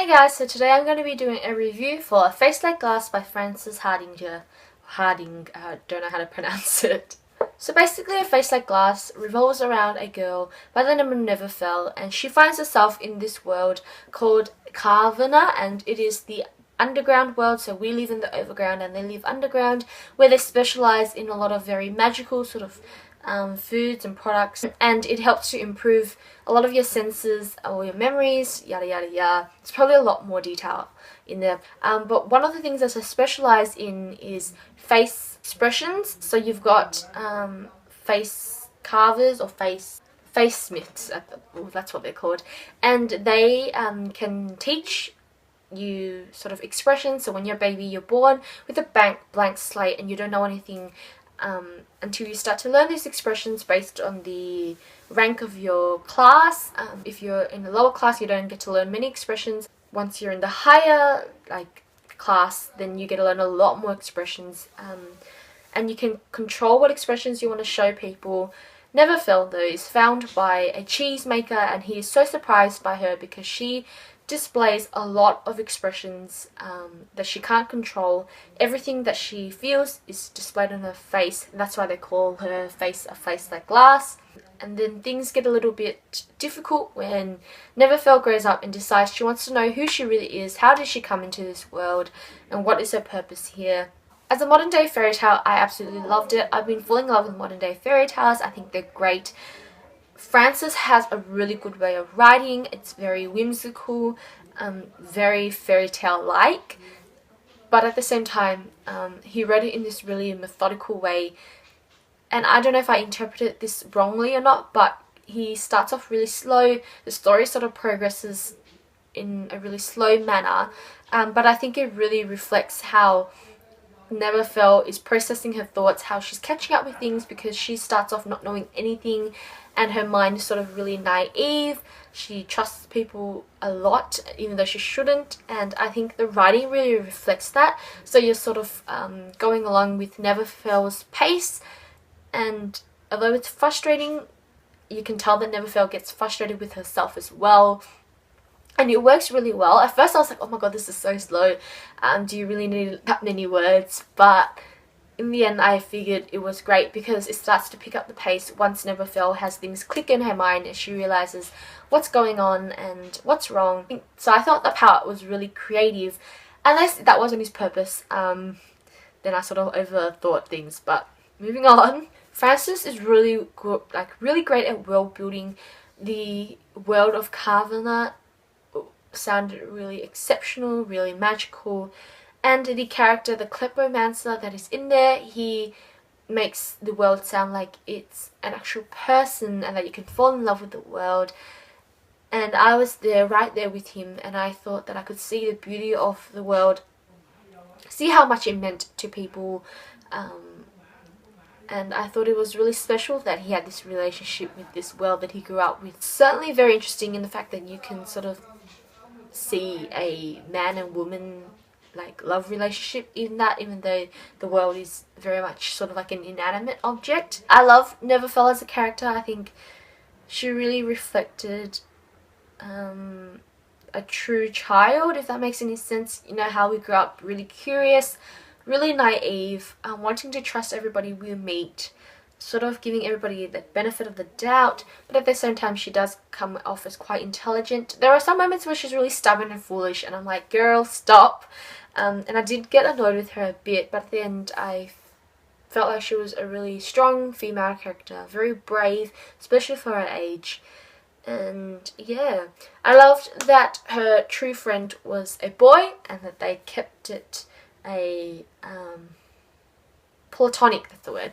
Hey guys, so today I'm going to be doing a review for A Face Like Glass by Frances Hardinge. Harding, I don't know how to pronounce it. So basically A Face Like Glass revolves around a girl by the name of Neverfell, and she finds herself in this world called Carvana, and it is the underground world. So we live in the overground and they live underground, where they specialize in a lot of very magical sort of foods and products, and it helps to improve a lot of your senses or your memories, yada yada yada. It's probably a lot more detail in there, but one of the things that I specialize in is face expressions. So you've got face carvers or face smiths, that's what they're called, and they can teach you sort of expressions. So when you're a baby, you're born with a blank slate and you don't know anything until you start to learn these expressions based on the rank of your class. If you're in the lower class, you don't get to learn many expressions. Once you're in the higher class, then you get to learn a lot more expressions, and you can control what expressions you want to show people. Neverfell, though, is found by a cheesemaker, and he is so surprised by her because she displays a lot of expressions that she can't control. Everything that she feels is displayed on her face, and that's why they call her face a face like glass. And then things get a little bit difficult when Neverfell grows up and decides she wants to know who she really is, how did she come into this world, and what is her purpose here. As a modern day fairy tale, I absolutely loved it. I've been falling in love with modern day fairy tales. I think they're great. Frances has a really good way of writing. It's very whimsical, very fairy tale like, but at the same time he wrote it in this really methodical way. And I don't know if I interpreted this wrongly or not, but he starts off really slow. The story sort of progresses in a really slow manner, but I think it really reflects how Neverfell is processing her thoughts, how she's catching up with things because she starts off not knowing anything and her mind is sort of really naive. She trusts people a lot even though she shouldn't, and I think the writing really reflects that. So you're sort of going along with Neverfell's pace, and although it's frustrating, you can tell that Neverfell gets frustrated with herself as well. And it works really well. At first I was like, oh my god, this is so slow. Do you really need that many words? But in the end I figured it was great because it starts to pick up the pace once Neverfell has things click in her mind and she realizes what's going on and what's wrong. So I thought that part was really creative. Unless that wasn't his purpose, then I sort of overthought things. But moving on. Frances is really good, really great at world building. The world of Carvana sounded really exceptional, really magical, and the character, the kleptomancer that is in there, he makes the world sound like it's an actual person and that you can fall in love with the world. And I was there, right there with him, and I thought that I could see the beauty of the world, see how much it meant to people, and I thought it was really special that he had this relationship with this world that he grew up with. Certainly very interesting in the fact that you can sort of see a man and woman love relationship in that, even though the world is very much sort of like an inanimate object. I love Neverfell as a character. I think she really reflected a true child, if that makes any sense. You know how we grew up really curious, really naive, wanting to trust everybody we meet, sort of giving everybody the benefit of the doubt, but at the same time she does come off as quite intelligent. There are some moments where she's really stubborn and foolish and I'm like, girl, stop. And I did get annoyed with her a bit, but at the end I felt like she was a really strong female character, very brave, especially for her age. And yeah, I loved that her true friend was a boy and that they kept it a platonic, that's the word.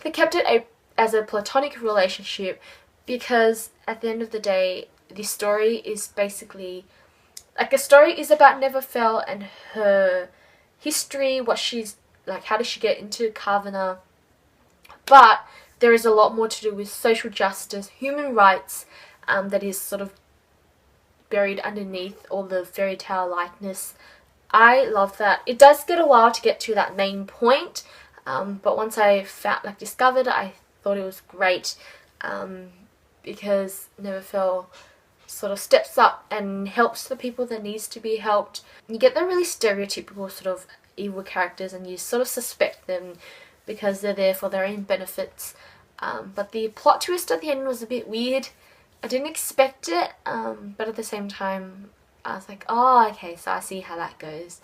They kept it as a platonic relationship because at the end of the day, the story is basically a story is about Neverfell and her history, what she's how did she get into Carvana, but there is a lot more to do with social justice, human rights, that is sort of buried underneath all the fairy tale likeness. I love that. It does get a while to get to that main point, but once I discovered it, I thought it was great, because Neverfell sort of steps up and helps the people that needs to be helped. You get the really stereotypical sort of evil characters and you sort of suspect them because they're there for their own benefits. But the plot twist at the end was a bit weird. I didn't expect it, but at the same time I was like, oh, okay, so I see how that goes.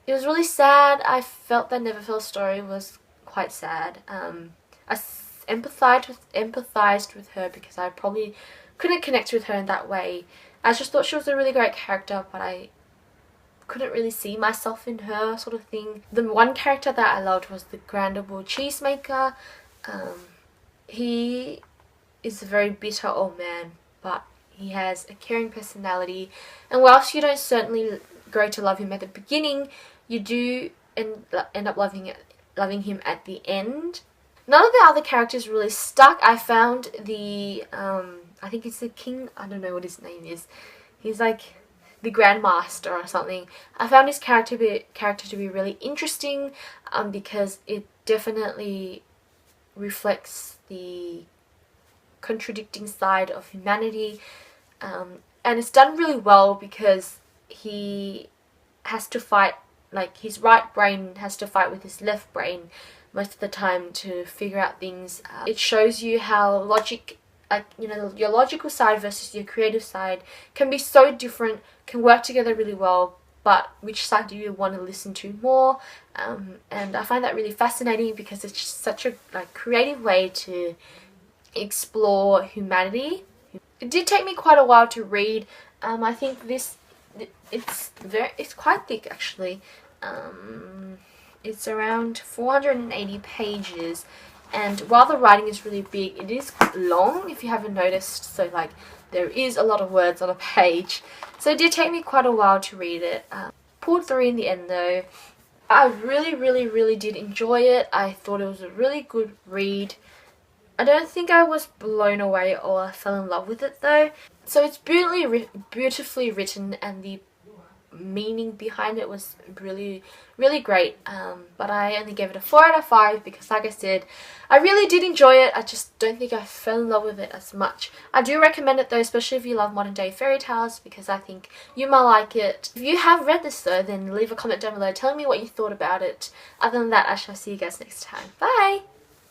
It was really sad. I felt that Neverfell's story was quite sad. I empathized with her because I probably couldn't connect with her in that way. I just thought she was a really great character, but I couldn't really see myself in her, sort of thing. The one character that I loved was the Grandable Cheesemaker. He is a very bitter old man, but he has a caring personality, and whilst you don't certainly grow to love him at the beginning, you do end up loving him at the end. None of the other characters really stuck. I found the I think it's the king, I don't know what his name is. He's like the Grandmaster or something. I found his character to be really interesting because it definitely reflects the contradicting side of humanity, and it's done really well because he has to fight, like his right brain has to fight with his left brain most of the time to figure out things. It shows you how logic, like, you know, your logical side versus your creative side can be so different, can work together really well, but which side do you want to listen to more? And I find that really fascinating because it's just such a creative way to explore humanity. It did take me quite a while to read. I think it's quite thick actually. It's around 480 pages, and while the writing is really big, it is long if you haven't noticed, so like there is a lot of words on a page, so it did take me quite a while to read it. Pulled through in the end though. I really did enjoy it. I thought it was a really good read. I don't think I was blown away or fell in love with it though. So it's beautifully written, and the meaning behind it was really great, but I only gave it a 4 out of 5 because, like I said, I really did enjoy it. I just don't think I fell in love with it as much. I do recommend it though, especially if you love modern day fairy tales, because I think you might like it. If you have read this though, then leave a comment down below telling me what you thought about it. Other than that, I shall see you guys next time. Bye!